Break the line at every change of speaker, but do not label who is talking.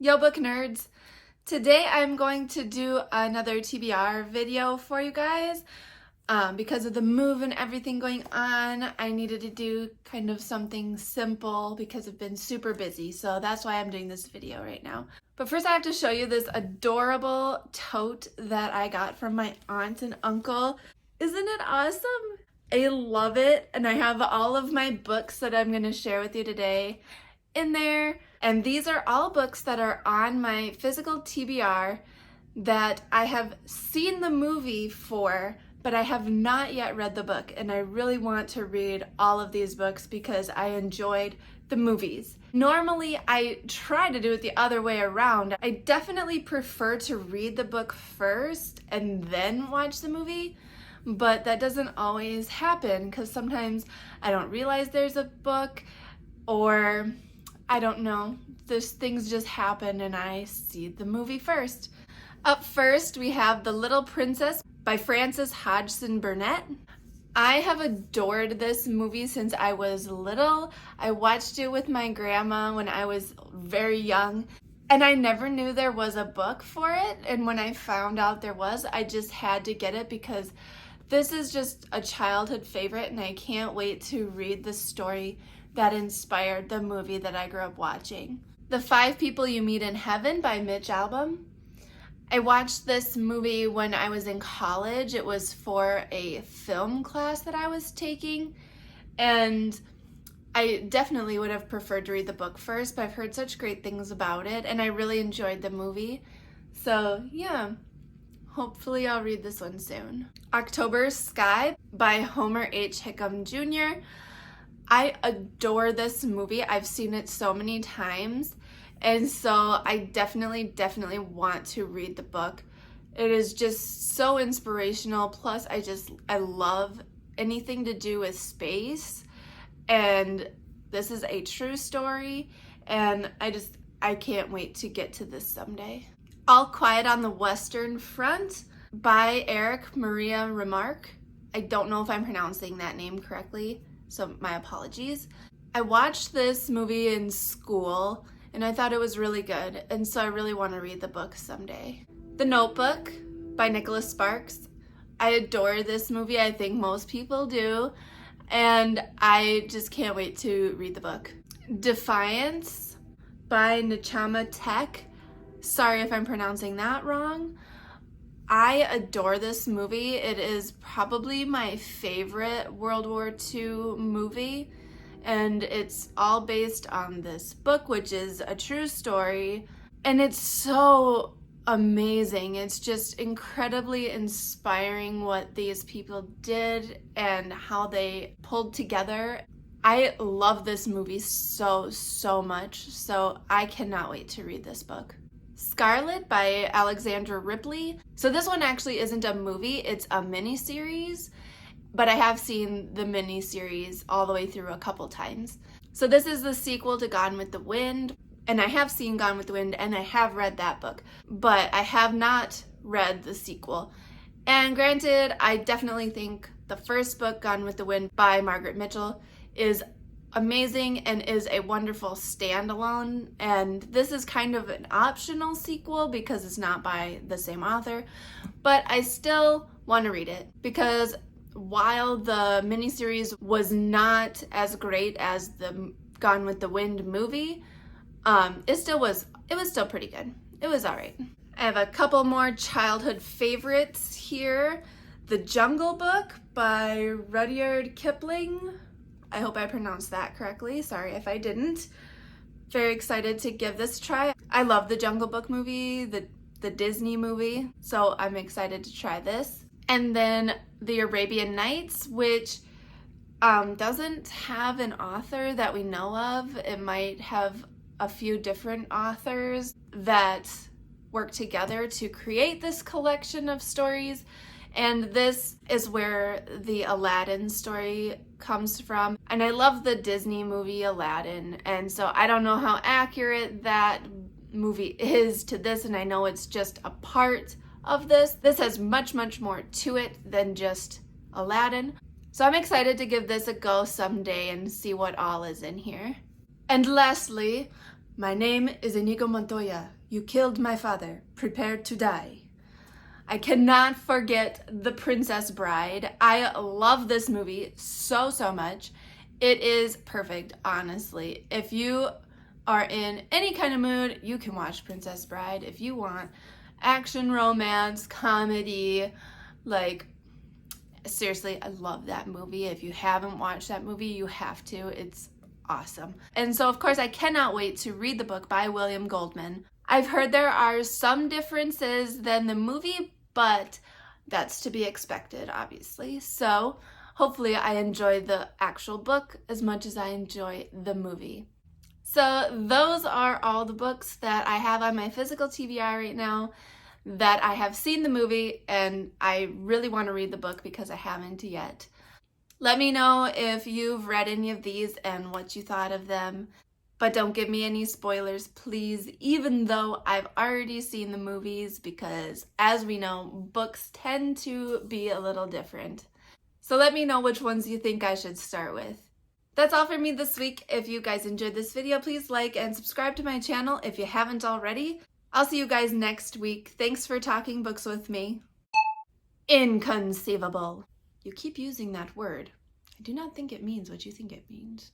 Yo book nerds! Today I'm going to do another TBR video for you guys. Because of the move and everything going on, I needed to do kind of something simple because I've been super busy. So that's why I'm doing this video right now. But first I have to show you this adorable tote that I got from my aunt and uncle. Isn't it awesome? I love it, and I have all of my books that I'm going to share with you today in there. And these are all books that are on my physical TBR that I have seen the movie for, but I have not yet read the book. And I really want to read all of these books because I enjoyed the movies. Normally, I try to do it the other way around. I definitely prefer to read the book first and then watch the movie, but that doesn't always happen because sometimes I don't realize there's a book, or I don't know, those things just happen and I see the movie first. Up first, we have The Little Princess by Frances Hodgson Burnett. I have adored this movie since I was little. I watched it with my grandma when I was very young, and I never knew there was a book for it. And when I found out there was, I just had to get it because this is just a childhood favorite, and I can't wait to read the story that inspired the movie that I grew up watching. The Five People You Meet in Heaven by Mitch Albom. I watched this movie when I was in college. It was for a film class that I was taking, and I definitely would have preferred to read the book first, but I've heard such great things about it, and I really enjoyed the movie. So yeah, hopefully I'll read this one soon. October's Sky by Homer H. Hickam Jr. I adore this movie. I've seen it so many times, and so I definitely want to read the book. It is just so inspirational. Plus, I love anything to do with space, and this is a true story, and I can't wait to get to this someday. All Quiet on the Western Front by Eric Maria Remarque. I don't know if I'm pronouncing that name correctly, so my apologies. I watched this movie in school and I thought it was really good, and so I really want to read the book someday. The Notebook by Nicholas Sparks. I adore this movie. I think most people do, and I just can't wait to read the book. Defiance by Nechama Tech. Sorry if I'm pronouncing that wrong. I adore this movie. It is probably my favorite World War II movie, and it's all based on this book, which is a true story, and it's so amazing. It's just incredibly inspiring what these people did and how they pulled together. I love this movie so much, so I cannot wait to read this book. Scarlet by Alexandra Ripley. So this one actually isn't a movie, it's a mini-series, but I have seen the mini-series all the way through a couple times. So this is the sequel to Gone with the Wind, and I have seen Gone with the Wind and I have read that book, but I have not read the sequel. And granted, I definitely think the first book, Gone with the Wind by Margaret Mitchell, is amazing and is a wonderful standalone, and this is kind of an optional sequel because it's not by the same author, but I still want to read it because while the miniseries was not as great as the Gone with the Wind movie, it was still pretty good. It was all right. I have a couple more childhood favorites here. The Jungle Book by Rudyard Kipling. I hope I pronounced that correctly. Sorry if I didn't. Very excited to give this a try. I love the Jungle Book movie, the Disney movie, so I'm excited to try this. And then the Arabian Nights, which doesn't have an author that we know of. It might have a few different authors that work together to create this collection of stories. And this is where the Aladdin story comes from. And I love the Disney movie Aladdin, and so I don't know how accurate that movie is to this, and I know it's just a part of this. This has much more to it than just Aladdin. So I'm excited to give this a go someday and see what all is in here. And lastly, My name is Inigo Montoya. You killed my father. Prepare to die. I cannot forget The Princess Bride. I love this movie so much. It is perfect, honestly. If you are in any kind of mood, you can watch Princess Bride. If you want action, romance, comedy, like, seriously, I love that movie. If you haven't watched that movie, you have to. It's awesome. And so, of course, I cannot wait to read the book by William Goldman. I've heard there are some differences than the movie, but that's to be expected, obviously. So hopefully I enjoy the actual book as much as I enjoy the movie. So those are all the books that I have on my physical TBR right now that I have seen the movie, and I really want to read the book because I haven't yet. Let me know if you've read any of these and what you thought of them. But don't give me any spoilers, please, even though I've already seen the movies, because as we know, books tend to be a little different. So let me know which ones you think I should start with. That's all for me this week. If you guys enjoyed this video, please like and subscribe to my channel if you haven't already. I'll see you guys next week. Thanks for talking books with me. Inconceivable. You keep using that word. I do not think it means what you think it means.